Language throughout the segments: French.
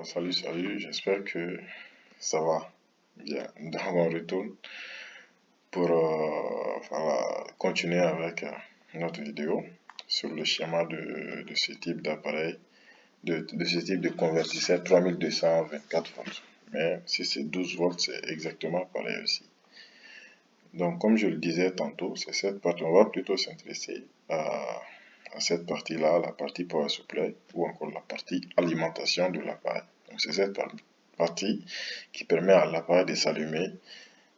Salut, j'espère que ça va bien. Donc, on retourne pour continuer avec notre vidéo sur le schéma de ce type d'appareil, de ce type de convertisseur 3224 volts. Mais si c'est 12 volts, c'est exactement pareil aussi. Donc, comme je le disais tantôt, c'est cette partie, on va plutôt s'intéresser à cette partie-là, la partie power supply, ou encore la partie alimentation de l'appareil. Donc, c'est cette partie qui permet à l'appareil de s'allumer.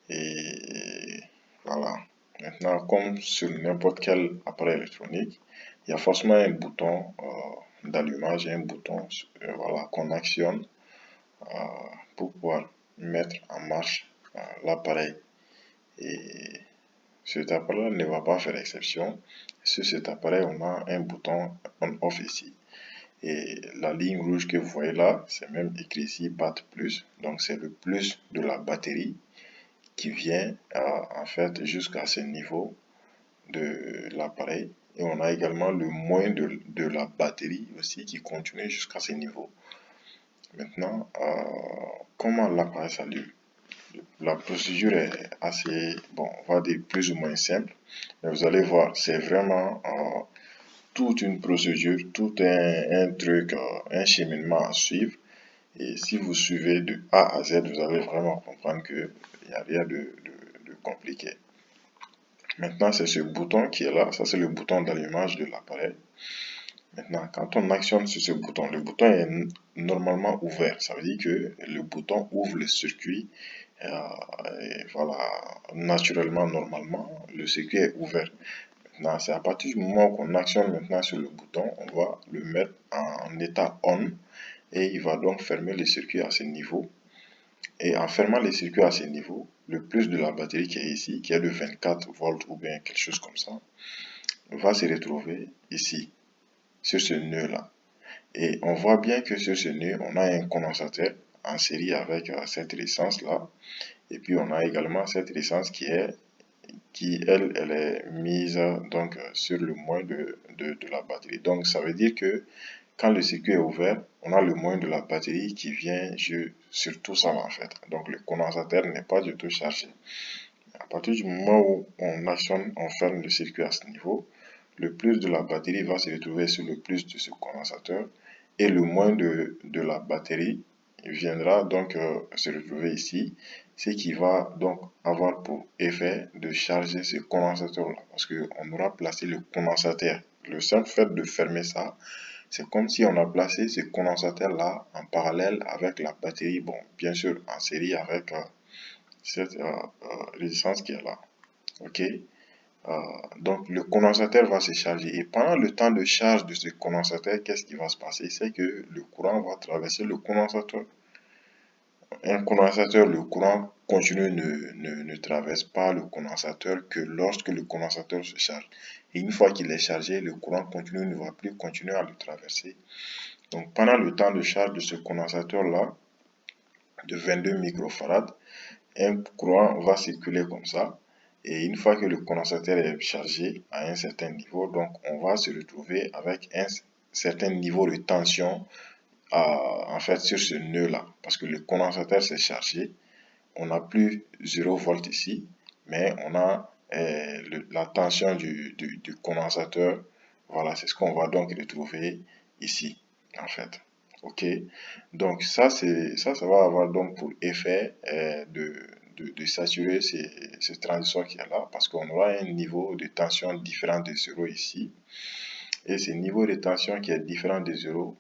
Et voilà. Maintenant, comme sur n'importe quel appareil électronique, il y a forcément un bouton d'allumage et un bouton voilà, qu'on actionne pour pouvoir mettre en marche l'appareil. Et cet appareil ne va pas faire exception. Sur cet appareil, on a un bouton on-off ici. Et la ligne rouge que vous voyez là, c'est même écrit ici BAT+. Donc c'est le plus de la batterie qui vient en fait jusqu'à ce niveau de l'appareil. Et on a également le moins de la batterie aussi qui continue jusqu'à ce niveau. Maintenant, comment l'appareil s'allume? La procédure est assez, bon, on va dire plus ou moins simple, mais vous allez voir, c'est vraiment toute une procédure, tout un truc, un cheminement à suivre. Et si vous suivez de A à Z, vous allez vraiment comprendre qu'il n'y a rien de compliqué. Maintenant, c'est ce bouton qui est là, ça c'est le bouton d'allumage de l'appareil. Maintenant, quand on actionne sur ce bouton, le bouton est normalement ouvert. Ça veut dire que le bouton ouvre le circuit. Et voilà, naturellement, normalement, le circuit est ouvert. Maintenant, c'est à partir du moment qu'on actionne maintenant sur le bouton, on va le mettre en état on et il va donc fermer le circuit à ce niveau. Et en fermant les circuits à ce niveau, le plus de la batterie qui est ici, qui est de 24 volts ou bien quelque chose comme ça, va se retrouver ici, sur ce nœud-là. Et on voit bien que sur ce nœud, on a un condensateur en série avec cette résistance-là. Et puis on a également cette résistance qui elle est mise donc sur le moins de la batterie. Donc ça veut dire que quand le circuit est ouvert, on a le moins de la batterie qui vient sur tout ça en fait. Donc le condensateur n'est pas du tout chargé. À partir du moment où on actionne, on ferme le circuit à ce niveau, le plus de la batterie va se retrouver sur le plus de ce condensateur et le moins de la batterie viendra donc se retrouver ici, ce qui va donc avoir pour effet de charger ce condensateur-là parce qu'on aura placé le condensateur. Le simple fait de fermer ça, c'est comme si on a placé ce condensateur-là en parallèle avec la batterie, bon, bien sûr en série avec cette résistance qui est là. Ok. Donc le condensateur va se charger et pendant le temps de charge de ce condensateur, qu'est-ce qui va se passer? C'est que le courant va traverser le condensateur. Un condensateur, le courant continu ne traverse pas le condensateur que lorsque le condensateur se charge. Et une fois qu'il est chargé, le courant continu ne va plus continuer à le traverser. Donc pendant le temps de charge de ce condensateur-là, de 22 microfarads, un courant va circuler comme ça. Et une fois que le condensateur est chargé à un certain niveau, donc on va se retrouver avec un certain niveau de tension en fait sur ce nœud-là. Parce que le condensateur s'est chargé, on n'a plus 0 volt ici, mais on a la tension du condensateur. Voilà, c'est ce qu'on va donc retrouver ici, en fait. Ok, donc ça va avoir donc pour effet de saturer ce transistor qui est là parce qu'on aura un niveau de tension différent de 0 ici. Et ce niveau de tension qui est différent de 0,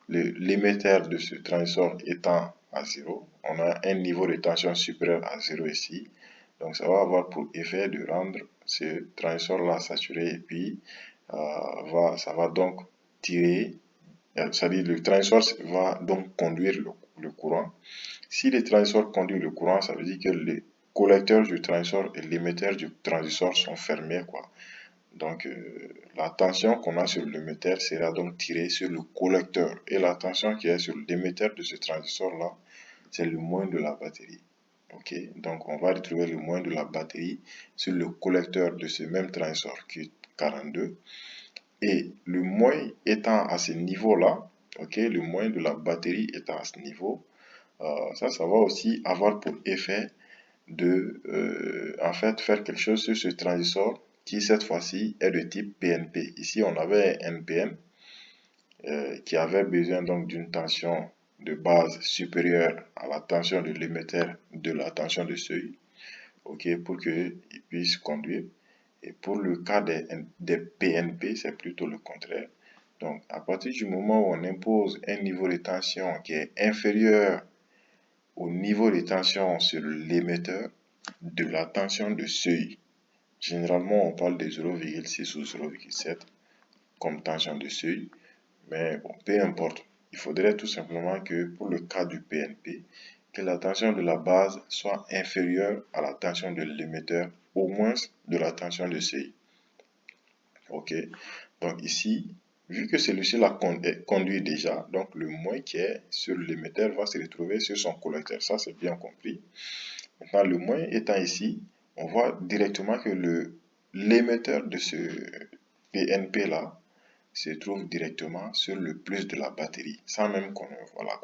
l'émetteur de ce transistor étant à 0, on a un niveau de tension supérieur à 0 ici. Donc ça va avoir pour effet de rendre ce transistor-là saturé et puis ça va donc tirer, c'est-à-dire le transistor va donc conduire le courant. Si le transistor conduit le courant, ça veut dire que les collecteurs du transistor et l'émetteur du transistor sont fermés, quoi. Donc, la tension qu'on a sur l'émetteur sera donc tirée sur le collecteur. Et la tension qui est sur l'émetteur de ce transistor-là, c'est le moins de la batterie. Ok, donc on va retrouver le moins de la batterie sur le collecteur de ce même transistor qui est 42. Et le moins étant à ce niveau-là, ok, le moins de la batterie est à ce niveau. Ça va aussi avoir pour effet de en fait faire quelque chose sur ce transistor qui cette fois-ci est de type PNP. Ici on avait un NPN qui avait besoin donc d'une tension de base supérieure à la tension de l'émetteur de la tension de seuil, ok, pour qu'il puisse conduire. Et pour le cas des PNP, c'est plutôt le contraire. Donc, à partir du moment où on impose un niveau de tension qui est inférieur au niveau de tension sur l'émetteur de la tension de seuil, généralement on parle de 0,6 ou 0,7 comme tension de seuil, mais bon, peu importe. Il faudrait tout simplement que pour le cas du PNP, que la tension de la base soit inférieure à la tension de l'émetteur, au moins de la tension de seuil. Ok, donc ici, vu que celui-ci la conduit déjà, donc le moins qui est sur l'émetteur va se retrouver sur son collecteur. Ça, c'est bien compris. Maintenant, le moins étant ici, on voit directement que l'émetteur de ce PNP là se trouve directement sur le plus de la batterie, sans même qu'on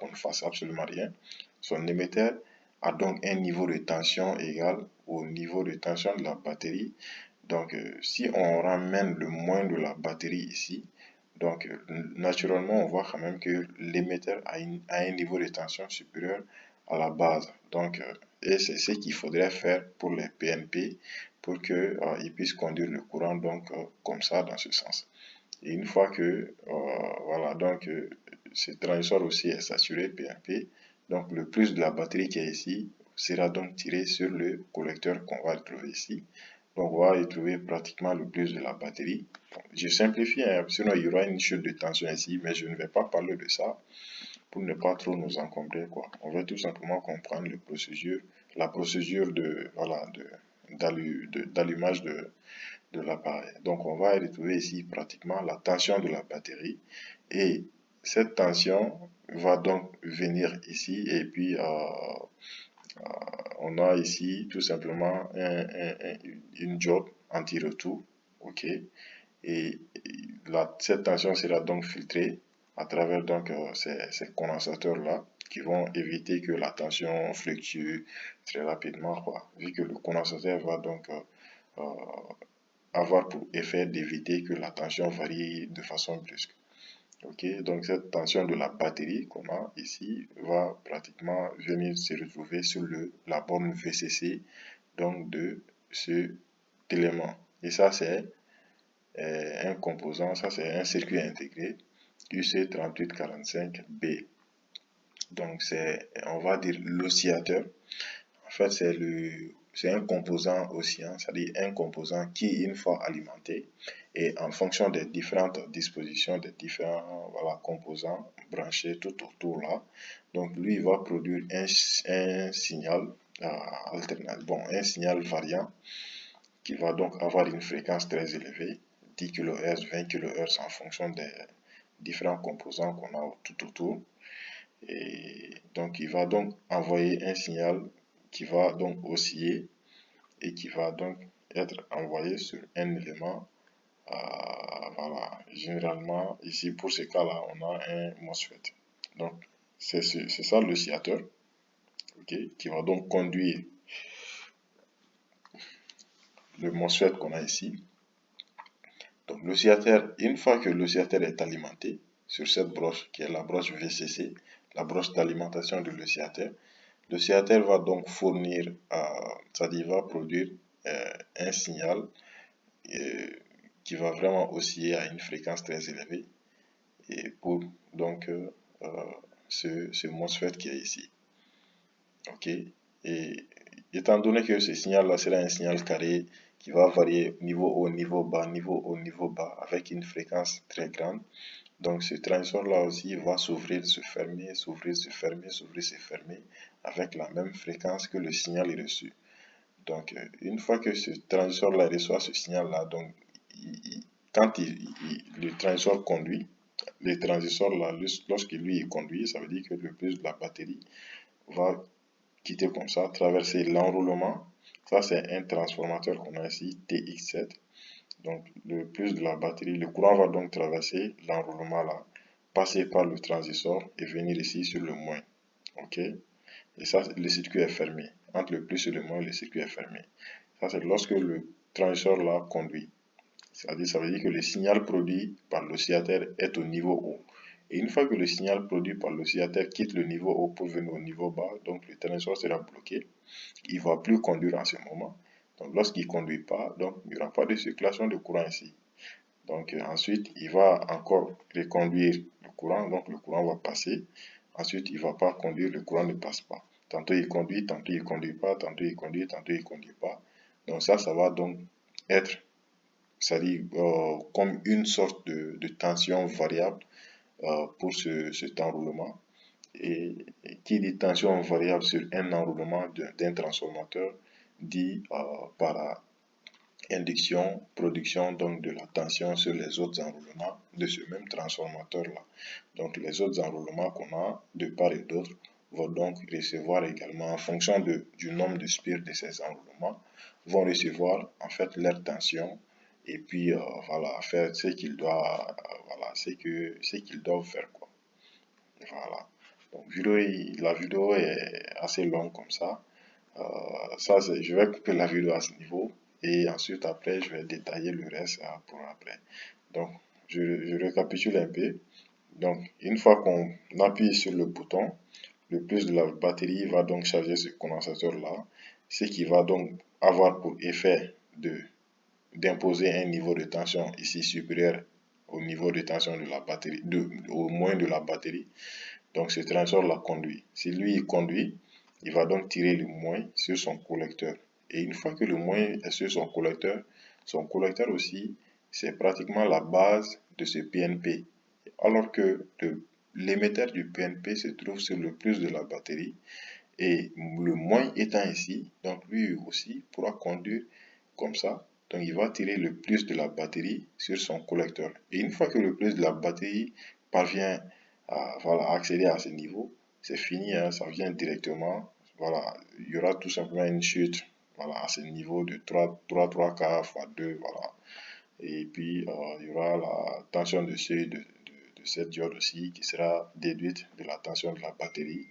ne fasse absolument rien. Son émetteur a donc un niveau de tension égal au niveau de tension de la batterie. Donc, si on ramène le moins de la batterie ici, donc naturellement, on voit quand même que l'émetteur a un niveau de tension supérieur à la base. Donc, et c'est ce qu'il faudrait faire pour les PNP pour qu'ils puissent conduire le courant donc comme ça dans ce sens. Et une fois que voilà donc ce transistor aussi est saturé PNP, donc le plus de la batterie qui est ici sera donc tiré sur le collecteur qu'on va retrouver ici. Donc on va y trouver pratiquement le plus de la batterie. Bon, je simplifie, hein, sinon il y aura une chute de tension ici, mais je ne vais pas parler de ça pour ne pas trop nous encombrer, quoi. On va tout simplement comprendre la procédure de voilà d'allumage de l'appareil. Donc on va retrouver ici pratiquement la tension de la batterie et cette tension va donc venir ici et puis on a ici tout simplement une job anti-retour, ok, et cette tension sera donc filtrée à travers donc ces condensateurs là qui vont éviter que la tension fluctue très rapidement, quoi, vu que le condensateur va donc avoir pour effet d'éviter que la tension varie de façon brusque. Ok, donc cette tension de la batterie qu'on a ici va pratiquement venir se retrouver sur la borne VCC donc de cet élément. Et ça c'est un composant, ça c'est un circuit intégré UC3845B. Donc c'est, on va dire, l'oscillateur. En fait, c'est un composant oscillant, c'est-à-dire un composant qui, une fois alimenté, et en fonction des différentes dispositions des différents voilà, composants branchés tout autour là, donc lui, il va produire un signal bon, un signal variant qui va donc avoir une fréquence très élevée, 10 kHz, 20 kHz en fonction des différents composants qu'on a tout autour. Et donc, il va donc envoyer un signal qui va donc osciller et qui va donc être envoyé sur un élément. Voilà, généralement, ici, pour ce cas-là, on a un MOSFET. Donc, c'est ça l'oscillateur, okay, qui va donc conduire le MOSFET qu'on a ici. Donc, l'oscillateur, une fois que l'oscillateur est alimenté sur cette broche qui est la broche VCC, la broche d'alimentation de l'oscillateur va donc fournir, c'est-à-dire va produire un signal qui va vraiment osciller à une fréquence très élevée et pour donc ce MOSFET qui est ici. Ok, et étant donné que ce signal-là sera un signal carré qui va varier niveau haut, niveau bas, niveau haut, niveau bas avec une fréquence très grande, donc ce transistor-là aussi va s'ouvrir, se fermer, s'ouvrir, se fermer, s'ouvrir, se fermer avec la même fréquence que le signal est reçu. Donc une fois que ce transistor-là reçoit ce signal-là, donc quand le transistor conduit, le transistor là, lorsqu'il lui conduit, ça veut dire que le plus de la batterie va quitter comme ça, traverser l'enroulement. Ça, c'est un transformateur qu'on a ici, TX7. Donc, le plus de la batterie, le courant va donc traverser l'enroulement là. passer par le transistor et venir ici sur le moins. Ok? Et ça, le circuit est fermé. Entre le plus et le moins, le circuit est fermé. Ça, c'est lorsque le transistor là conduit. C'est-à-dire, ça veut dire que le signal produit par l'oscillateur est au niveau haut. Et une fois que le signal produit par l'oscillateur quitte le niveau haut pour venir au niveau bas, donc le transistor sera bloqué. Il ne va plus conduire en ce moment. Donc lorsqu'il ne conduit pas, donc il n'y aura pas de circulation de courant ici. Donc ensuite, il va encore reconduire le courant, donc le courant va passer. Ensuite, il ne va pas conduire, le courant ne passe pas. Tantôt il conduit, tantôt il ne conduit pas, tantôt il conduit, tantôt il ne conduit pas. Donc ça va donc être, c'est-à-dire comme une sorte de tension variable pour cet enroulement. Et qui dit tension variable sur un enroulement d'un transformateur dit par induction, production donc de la tension sur les autres enroulements de ce même transformateur-là. Donc les autres enroulements qu'on a de part et d'autre vont donc recevoir également, en fonction du nombre de spires de ces enroulements, vont recevoir en fait leur tension et puis voilà, faire ce qu'ils doivent, voilà, ce qu'ils doivent faire quoi. Voilà. Donc la vidéo est assez longue comme ça. Je vais couper la vidéo à ce niveau et ensuite après je vais détailler le reste pour après. Donc je récapitule un peu. Donc une fois qu'on appuie sur le bouton, le plus de la batterie va donc charger ce condensateur là, ce qui va donc avoir pour effet d'imposer un niveau de tension ici supérieur au niveau de tension de la batterie, au moins de la batterie. Donc ce transistor la conduit. Si lui il conduit, il va donc tirer le moins sur son collecteur. Et une fois que le moins est sur son collecteur aussi, c'est pratiquement la base de ce PNP. Alors que l'émetteur du PNP se trouve sur le plus de la batterie. Et le moins étant ici, donc lui aussi pourra conduire comme ça. Donc il va tirer le plus de la batterie sur son collecteur. Et une fois que le plus de la batterie parvient à accéder à ce niveau, c'est fini, hein, ça vient directement. Voilà, il y aura tout simplement une chute voilà, à ce niveau de 3 quarts fois 2. Voilà. Et puis il y aura la tension de seuil de cette diode aussi qui sera déduite de la tension de la batterie.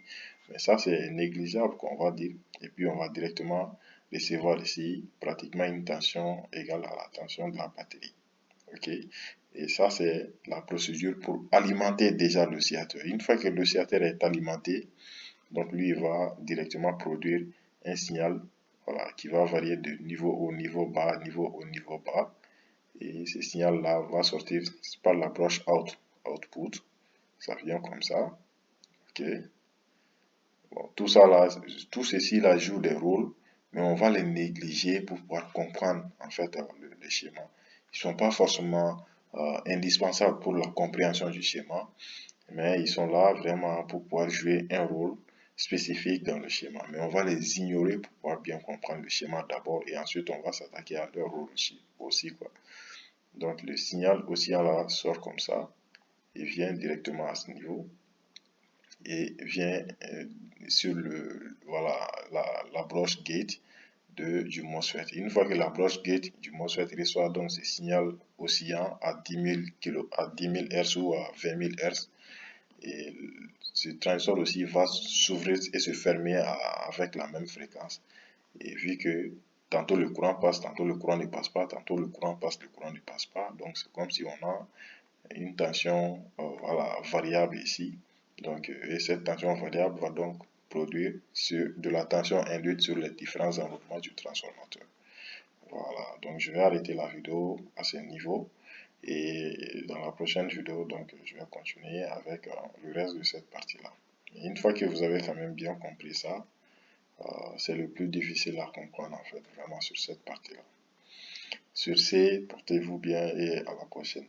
Mais ça, c'est négligeable, qu'on va dire. Et puis, on va directement recevoir ici pratiquement une tension égale à la tension de la batterie. OK? Et ça, c'est la procédure pour alimenter déjà l'oscillateur. Une fois que l'oscillateur est alimenté, donc lui, il va directement produire un signal voilà, qui va varier de niveau haut, niveau bas, niveau haut, niveau bas. Et ce signal-là va sortir par l'approche output. Ça vient comme ça. OK? Bon, tout ceci là joue des rôles, mais on va les négliger pour pouvoir comprendre en fait le schéma. Ils ne sont pas forcément indispensables pour la compréhension du schéma, mais ils sont là vraiment pour pouvoir jouer un rôle spécifique dans le schéma. Mais on va les ignorer pour pouvoir bien comprendre le schéma d'abord et ensuite on va s'attaquer à leur rôle aussi quoi. Donc le signal oscillant là sort comme ça et vient directement à ce niveau et vient sur voilà, la broche gate du MOSFET. Une fois que la broche gate du MOSFET reçoit donc ce signal oscillant à 10 000 Hz ou à 20 000 Hz, et ce transistor aussi va s'ouvrir et se fermer avec la même fréquence. Et vu que tantôt le courant passe, tantôt le courant ne passe pas, tantôt le courant passe, le courant ne passe pas, donc c'est comme si on a une tension voilà, variable ici. Donc, et cette tension variable va donc produire de la tension induite sur les différents enroulements du transformateur. Voilà, donc je vais arrêter la vidéo à ce niveau et dans la prochaine vidéo, donc je vais continuer avec le reste de cette partie-là. Une fois que vous avez quand même bien compris ça, c'est le plus difficile à comprendre en fait, vraiment sur cette partie-là. Sur ce, portez-vous bien et à la prochaine.